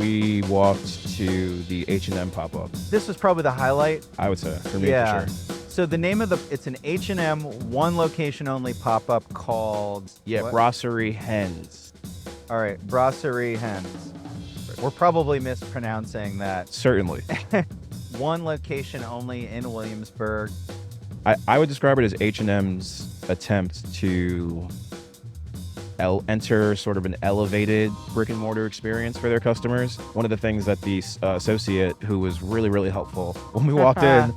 we walked to the H&M pop-up. This was probably the highlight. I would say, for me, Yeah. for sure. So the name of it's an H&M one location only pop-up called Yeah, what? Brasserie Hennes. All right, Brasserie Hennes. We're probably mispronouncing that. Certainly. One location only in Williamsburg. I would describe it as H&M's attempt to enter sort of an elevated brick and mortar experience for their customers. One of the things that the associate, who was really, really helpful when we walked in,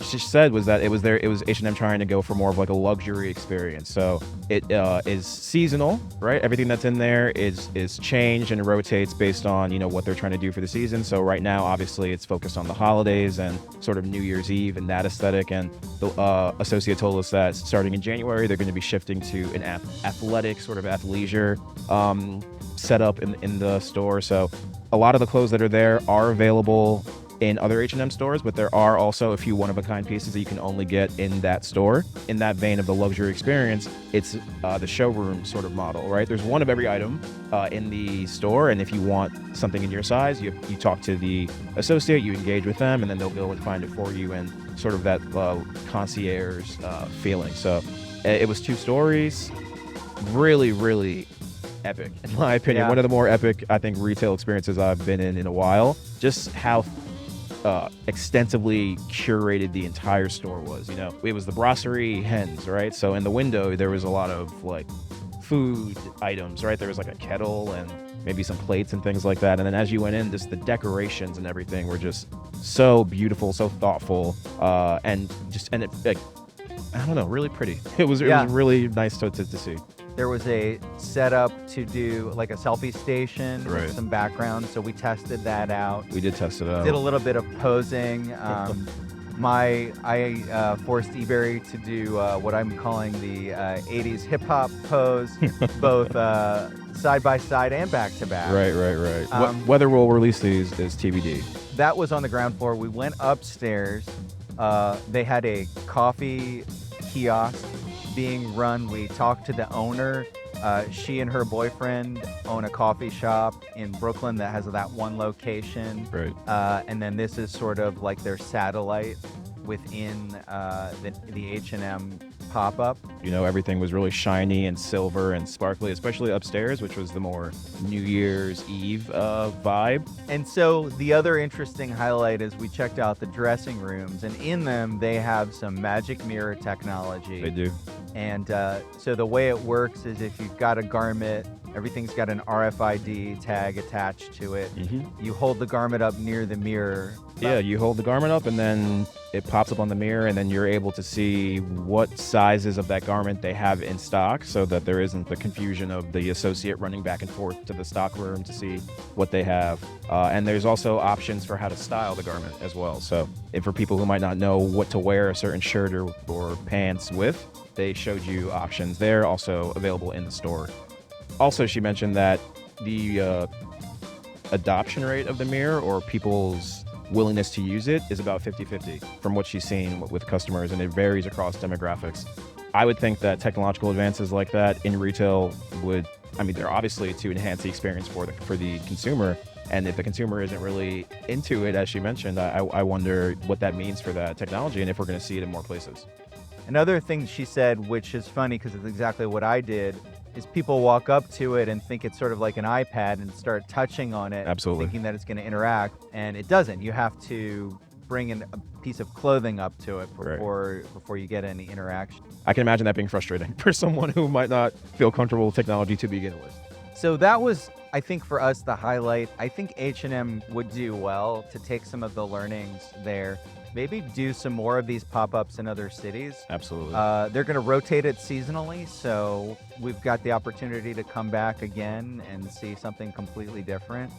she said was that it was H&M trying to go for more of like a luxury experience. So it is seasonal, right? Everything that's in there is changed and rotates based on, you know, what they're trying to do for the season. So right now, obviously, it's focused on the holidays and sort of New Year's Eve and that aesthetic. And the associate told us that starting in January, they're going to be shifting to an athletic sort of athleisure setup in the store. So a lot of the clothes that are there are available in other H&M stores, but there are also a few one-of-a-kind pieces that you can only get in that store. In that vein of the luxury experience, it's the showroom sort of model, right? There's one of every item in the store, and if you want something in your size, you talk to the associate, you engage with them, and then they'll go and find it for you, and sort of that concierge feeling. So it was 2 stories, really, really epic, in my opinion. Yeah. One of the more epic, I think, retail experiences I've been in a while. Just how extensively curated the entire store was. You know, it was the Brasserie Hennes, right? So in the window there was a lot of like food items, right? There was like a kettle and maybe some plates and things like that. And then as you went in, just the decorations and everything were just so beautiful, so thoughtful, and it, like, I don't know, really pretty. It was really nice to see. There was a setup to do like a selfie station Right. with some background, so we tested that out. We did test it out. Did a little bit of posing. I forced eBerry to do what I'm calling the 80s hip hop pose, both side by side and back to back. Right. Whether we'll release these is TBD. That was on the ground floor. We went upstairs. They had a coffee kiosk being run. We talked to the owner. She and her boyfriend own a coffee shop in Brooklyn that has that one location. Right. And then this is sort of like their satellite within the H&M pop-up. You know, everything was really shiny and silver and sparkly, especially upstairs, which was the more New Year's Eve vibe. And so the other interesting highlight is we checked out the dressing rooms, and in them they have some magic mirror technology. They do. And so the way it works is if you've got a garment, everything's got an RFID tag attached to it. Mm-hmm. You hold the garment up near the mirror. Yeah, you hold the garment up and then it pops up on the mirror, and then you're able to see what sizes of that garment they have in stock, so that there isn't the confusion of the associate running back and forth to the stock room to see what they have. And there's also options for how to style the garment as well. So if for people who might not know what to wear a certain shirt or pants with, they showed you options there, also available in the store. Also, she mentioned that the adoption rate of the mirror, or people's willingness to use it, is about 50-50 from what she's seen with customers, and it varies across demographics. I would think that technological advances like that in retail they're obviously to enhance the experience for the consumer. And if the consumer isn't really into it, as she mentioned, I wonder what that means for that technology and if we're going to see it in more places. Another thing she said, which is funny because it's exactly what I did, is people walk up to it and think it's sort of like an iPad and start touching on it, Absolutely. thinking that it's going to interact, and it doesn't. You have to bring in a piece of clothing up to it before you get any interaction. I can imagine that being frustrating for someone who might not feel comfortable with technology to begin with. So that was, I think, for us, the highlight. I think H&M would do well to take some of the learnings there, maybe do some more of these pop-ups in other cities. Absolutely. They're going to rotate it seasonally, so we've got the opportunity to come back again and see something completely different.